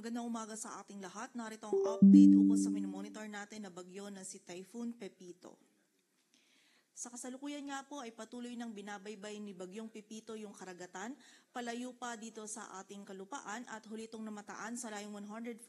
Magandang umaga sa ating lahat. Narito ang update ukol sa minomonitor natin na bagyo na si Typhoon Pepito. Sa kasalukuyan nga po ay patuloy ng binabaybay ni Bagyong Pepito yung karagatan, palayo pa dito sa ating kalupaan at huli itong namataan sa layong 145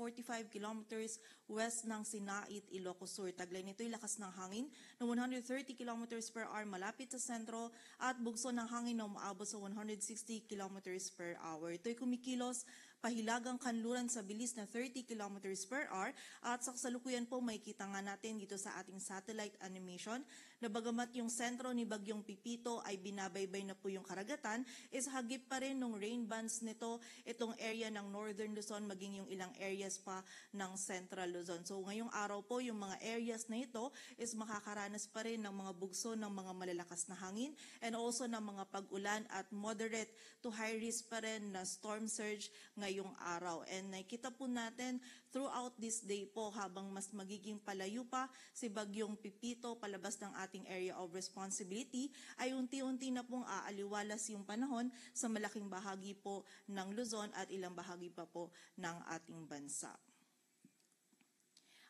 kilometers west ng Sinait, Ilocos Sur. Taglay nito'y lakas ng hangin na 130 kilometers per hour malapit sa sentro at bugso ng hangin na umaabot sa 160 kilometers per hour. Ito'y kumikilos pahilagang kanluran sa bilis na 30 kilometers per hour at sa kasalukuyan po may kita nga natin dito sa ating satellite animation na bagamat yung sentro ni Bagyong Pepito ay binabaybay na po yung karagatan, is hagip pa rin ng rain bands nito itong area ng Northern Luzon maging yung ilang areas pa ng Central Luzon. So ngayong araw po yung mga areas na ito is makakaranas pa rin ng mga bugso ng mga malalakas na hangin and also ng mga pag-ulan at moderate to high risk pa rin na storm surge ngayong araw. And nakita po natin throughout this day po habang mas magiging palayo pa si Bagyong Pepito palabas ng ating area of responsibility ay unti-unti na pong aaliwalas yung panahon sa malaking bahagi po ng Luzon at ilang bahagi pa po ng ating bansa.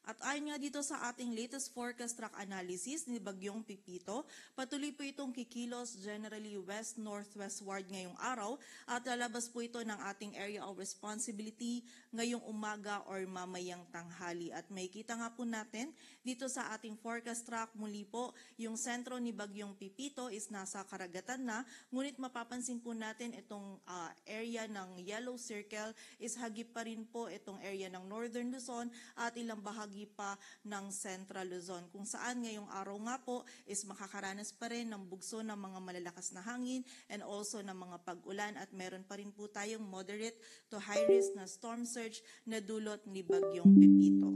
At ayon nga dito sa ating latest forecast track analysis ni Bagyong Pepito, patuloy po itong kikilos generally west-northwestward ngayong araw at lalabas po ito ng ating area of responsibility ngayong umaga or mamayang tanghali. At may kita nga po natin dito sa ating forecast track muli po yung sentro ni Bagyong Pepito is nasa karagatan na, ngunit mapapansin po natin itong area ng yellow circle is hagip pa rin po itong area ng Northern Luzon at ilang bahagi pa ng Central Luzon, kung saan ngayong araw nga po is makakaranas pa rin ng bugso ng mga malalakas na hangin and also ng mga pag-ulan at meron pa rin po tayong moderate to high risk na storm surge na dulot ni Bagyong Pepito.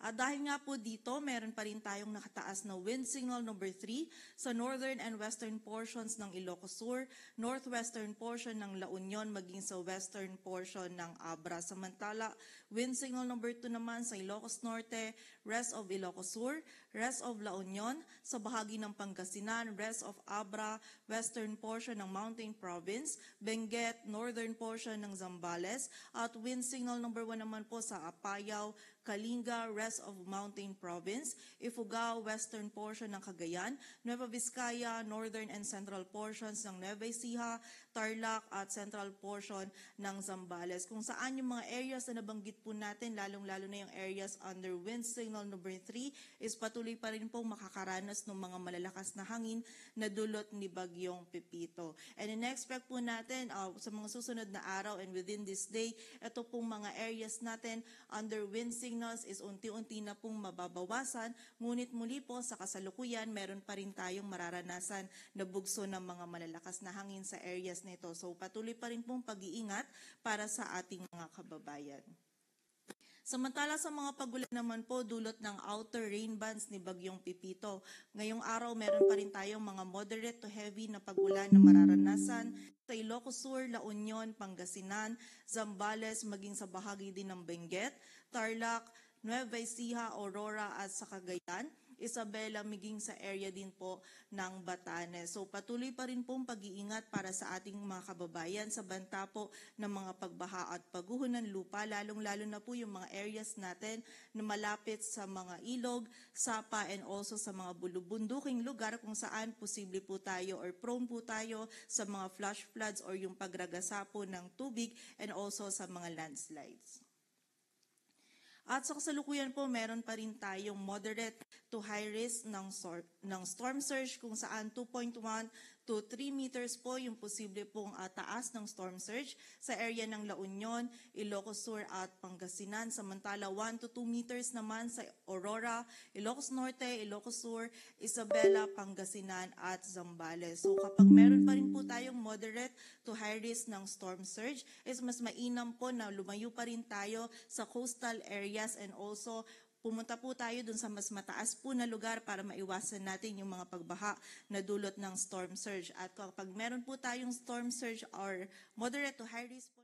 At dahil nga po dito, meron pa rin tayong nakataas na wind signal number 3 sa northern and western portions ng Ilocos Sur, northwestern portion ng La Union, maging sa western portion ng Abra. Samantala, wind signal number 2 naman sa Ilocos Norte, rest of Ilocos Sur, rest of La Union, sa bahagi ng Pangasinan, rest of Abra, western portion ng Mountain Province, Benguet, northern portion ng Zambales, at wind signal number 1 naman po sa Apayao, Kalinga, rest of Mountain Province, Ifugao, western portion ng Cagayan, Nueva Vizcaya, northern and central portions ng Nueva Ecija, Tarlac at central portion ng Zambales. Kung saan yung mga areas na nabanggit po natin, lalong-lalo na yung areas under wind signal number 3, is patuloy pa rin pong makakaranas ng mga malalakas na hangin na dulot ni Bagyong Pepito. And in-expect po natin sa mga susunod na araw and within this day, ito pong mga areas natin under wind signals is unti-unti na pong mababawasan, ngunit muli po sa kasalukuyan, meron pa rin tayong mararanasan na bugso ng mga malalakas na hangin sa areas nito. So patuloy pa rin pong pag-iingat para sa ating mga kababayan. Samantala sa mga pagulan naman po dulot ng outer rain bands ni Bagyong Pepito. Ngayong araw meron pa rin tayong mga moderate to heavy na pagulan na mararanasan sa Ilocos Sur, La Union, Pangasinan, Zambales, maging sa bahagi din ng Benguet, Tarlac, Nueva Ecija, Aurora at sa Cagayan, Isabela, miging sa area din po ng Batanes. So patuloy pa rin pong pag-iingat para sa ating mga kababayan sa banta po ng mga pagbaha at pagguho ng lupa, lalong-lalo na po yung mga areas natin na malapit sa mga ilog, sapa and also sa mga bulubunduking lugar kung saan posible po tayo or prone po tayo sa mga flash floods or yung pagragasa po ng tubig and also sa mga landslides. At sa kasalukuyan po, meron pa rin tayong moderate to high risk ng storm surge kung saan 2.1 to 3 meters po yung posible pong taas ng storm surge sa area ng La Union, Ilocos Sur at Pangasinan. Samantala 1 to 2 meters naman sa Aurora, Ilocos Norte, Ilocos Sur, Isabela, Pangasinan at Zambales. So kapag meron pa rin po tayong moderate to high risk ng storm surge, is mas mainam po na lumayo pa rin tayo sa coastal areas and also pumunta po tayo dun sa mas mataas po na lugar para maiwasan natin yung mga pagbaha na dulot ng storm surge. At kapag meron po tayong storm surge or moderate to high risk po